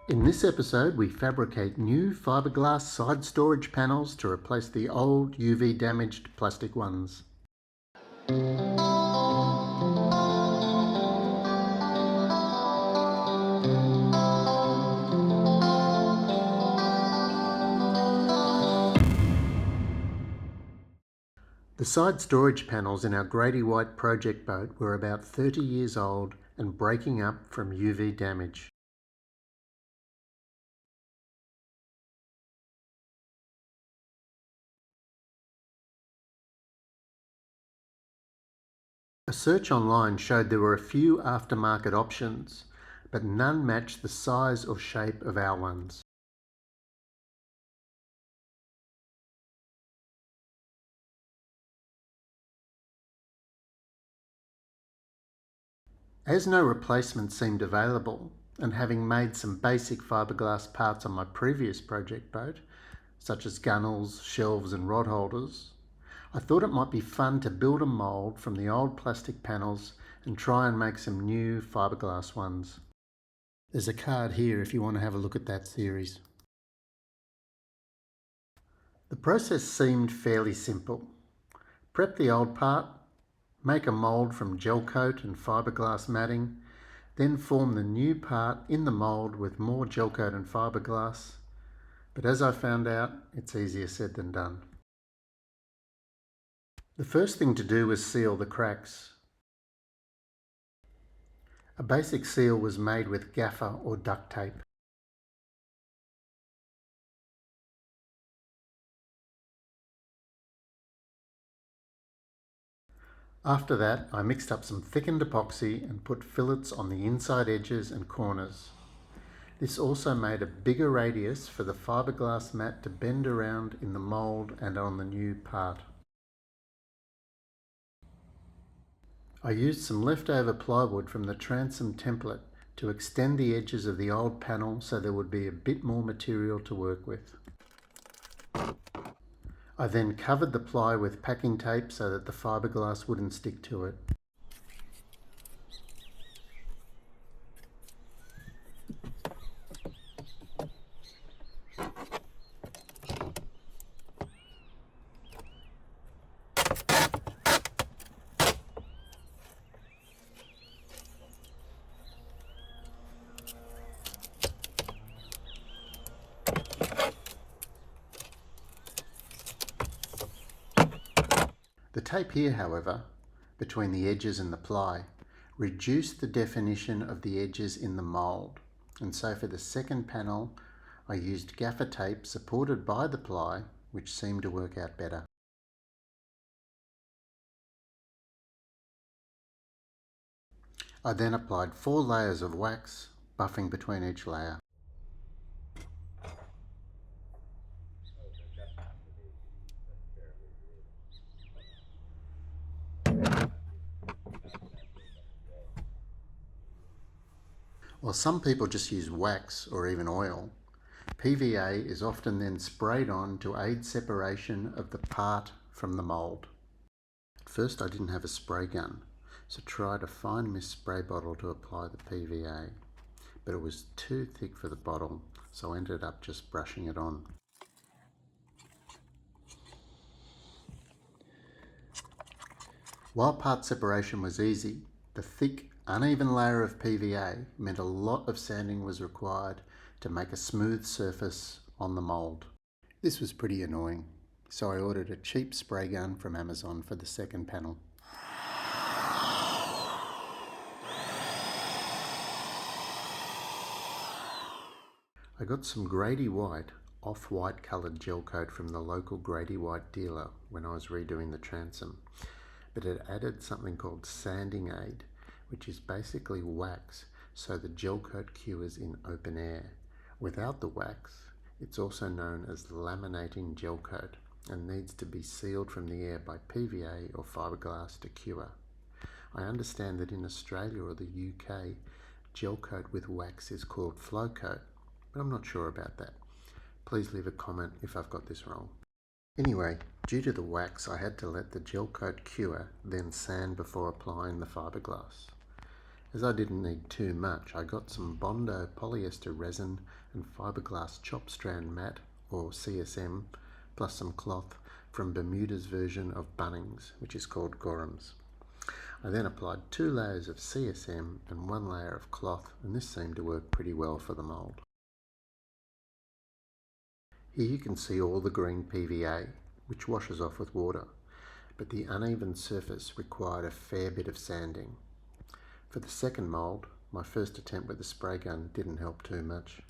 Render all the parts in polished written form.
In this episode, we fabricate new fiberglass side storage panels to replace the old UV damaged plastic ones. The side storage panels in our Grady White project boat were about 30 years old and breaking up from UV damage. A search online showed there were a few aftermarket options, but none matched the size or shape of our ones. As no replacement seemed available, and having made some basic fiberglass parts on my previous project boat, such as gunnels, shelves and rod holders, I thought it might be fun to build a mould from the old plastic panels and try and make some new fiberglass ones. There's a card here if you want to have a look at that series. The process seemed fairly simple. Prep the old part, make a mould from Gelcoat and fiberglass matting, then form the new part in the mould with more Gelcoat and fiberglass. But as I found out, it's easier said than done. The first thing to do was seal the cracks. A basic seal was made with gaffer or duct tape. After that, I mixed up some thickened epoxy and put fillets on the inside edges and corners. This also made a bigger radius for the fiberglass mat to bend around in the mould and on the new part. I used some leftover plywood from the transom template to extend the edges of the old panel so there would be a bit more material to work with. I then covered the ply with packing tape so that the fiberglass wouldn't stick to it. The tape here, however, between the edges and the ply, reduced the definition of the edges in the mould, and so for the second panel I used gaffer tape supported by the ply, which seemed to work out better. I then applied 4 layers of wax, buffing between each layer. While some people just use wax or even oil, PVA is often then sprayed on to aid separation of the part from the mould. At first I didn't have a spray gun, so tried a fine mist spray bottle to apply the PVA, but it was too thick for the bottle, so I ended up just brushing it on. While part separation was easy, the thick, uneven layer of PVA meant a lot of sanding was required to make a smooth surface on the mould. This was pretty annoying, so I ordered a cheap spray gun from Amazon for the second panel. I got some Grady White, off-white coloured gel coat from the local Grady White dealer when I was redoing the transom, but it added something called sanding aid, which is basically wax, so the gel coat cures in open air. Without the wax, it's also known as laminating gel coat and needs to be sealed from the air by PVA or fiberglass to cure. I understand that in Australia or the UK, gel coat with wax is called flow coat, but I'm not sure about that. Please leave a comment if I've got this wrong. Anyway, due to the wax, I had to let the gel coat cure, then sand before applying the fiberglass. As I didn't need too much, I got some Bondo polyester resin and Fibreglass chop strand mat, or CSM, plus some cloth from Bermuda's version of Bunnings, which is called Gorham's. I then applied 2 layers of CSM and 1 layer of cloth, and this seemed to work pretty well for the mould. Here you can see all the green PVA, which washes off with water, but the uneven surface required a fair bit of sanding. For the second mould, my first attempt with the spray gun didn't help too much.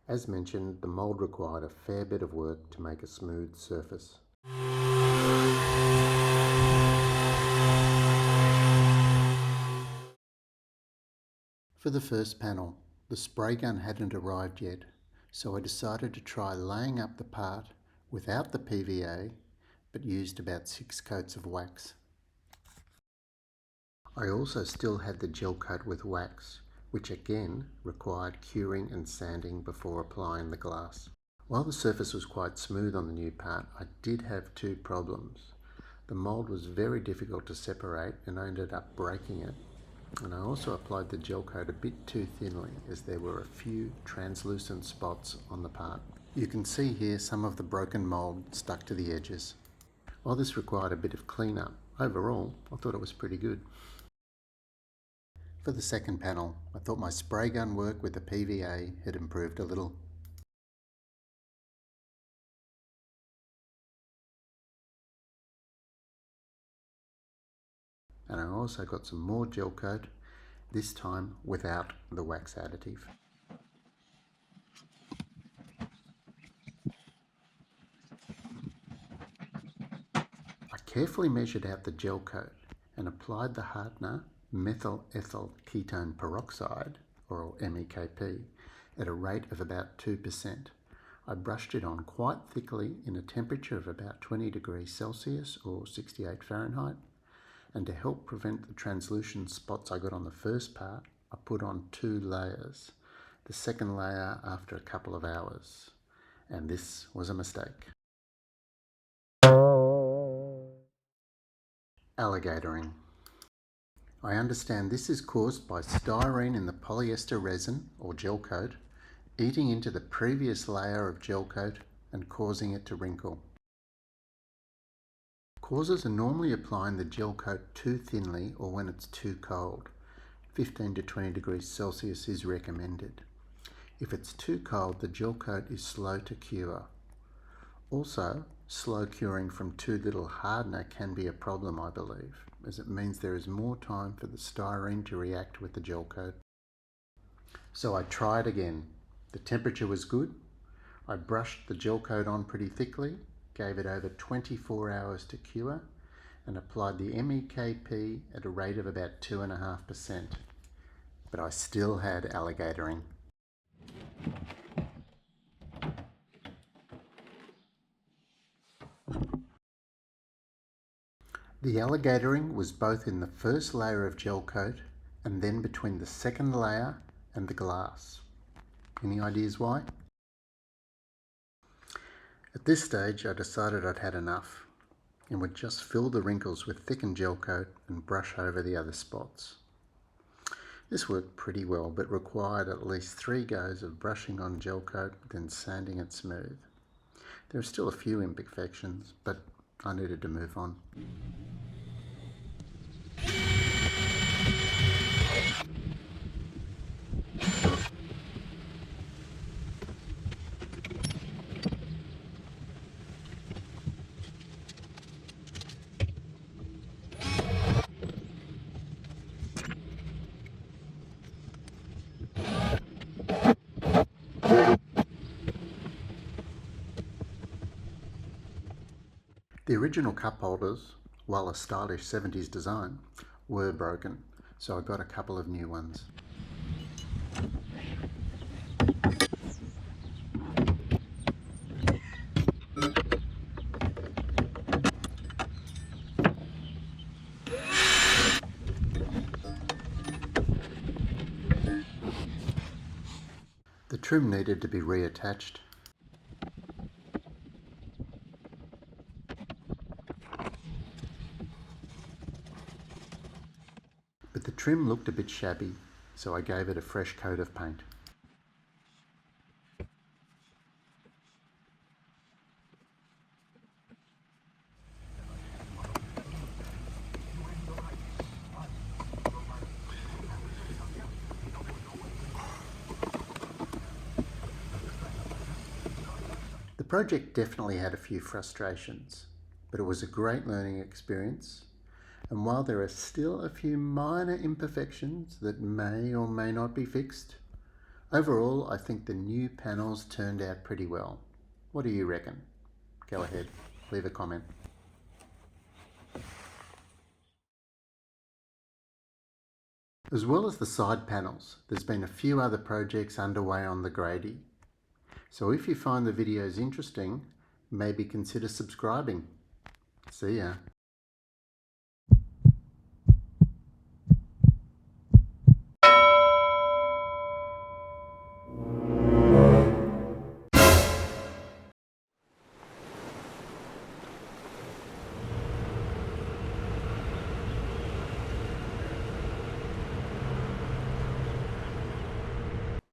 As mentioned, the mould required a fair bit of work to make a smooth surface. For the first panel, the spray gun hadn't arrived yet, so I decided to try laying up the part without the PVA, but used about 6 coats of wax. I also still had the gel coat with wax, which again required curing and sanding before applying the glass. While the surface was quite smooth on the new part, I did have 2 problems. The mould was very difficult to separate and I ended up breaking it. And I also applied the gel coat a bit too thinly, as there were a few translucent spots on the part. You can see here some of the broken mould stuck to the edges. While this required a bit of cleanup, overall I thought it was pretty good. For the second panel, I thought my spray gun work with the PVA had improved a little. And I also got some more gel coat, this time without the wax additive. I carefully measured out the gel coat and applied the hardener methyl ethyl ketone peroxide, or MEKP, at a rate of about 2%. I brushed it on quite thickly in a temperature of about 20 degrees Celsius or 68 Fahrenheit, and to help prevent the translucent spots I got on the first part, I put on 2 layers, the second layer after a couple of hours, and this was a mistake. Alligatoring. I understand this is caused by styrene in the polyester resin, or gel coat, eating into the previous layer of gel coat and causing it to wrinkle. Causes are normally applying the gel coat too thinly or when it's too cold. 15 to 20 degrees Celsius is recommended. If it's too cold, the gel coat is slow to cure. Also, slow curing from too little hardener can be a problem, I believe, as it means there is more time for the styrene to react with the gel coat. So I tried again. The temperature was good. I brushed the gel coat on pretty thickly, gave it over 24 hours to cure, and applied the MEKP at a rate of about 2.5%. But I still had alligatoring. The alligatoring was both in the first layer of gel coat and then between the second layer and the glass. Any ideas why? At this stage I decided I'd had enough and would just fill the wrinkles with thickened gel coat and brush over the other spots. This worked pretty well, but required at least 3 goes of brushing on gel coat, then sanding it smooth. There are still a few imperfections, but I needed to move on. The original cup holders, while a stylish 70s design, were broken, so I got a couple of new ones. The trim needed to be reattached. but the trim looked a bit shabby, so I gave it a fresh coat of paint. The project definitely had a few frustrations, but it was a great learning experience. And while there are still a few minor imperfections that may or may not be fixed, overall I think the new panels turned out pretty well. What do you reckon? Go ahead, leave a comment. As well as the side panels, there's been a few other projects underway on the Grady. So if you find the videos interesting, maybe consider subscribing. See ya.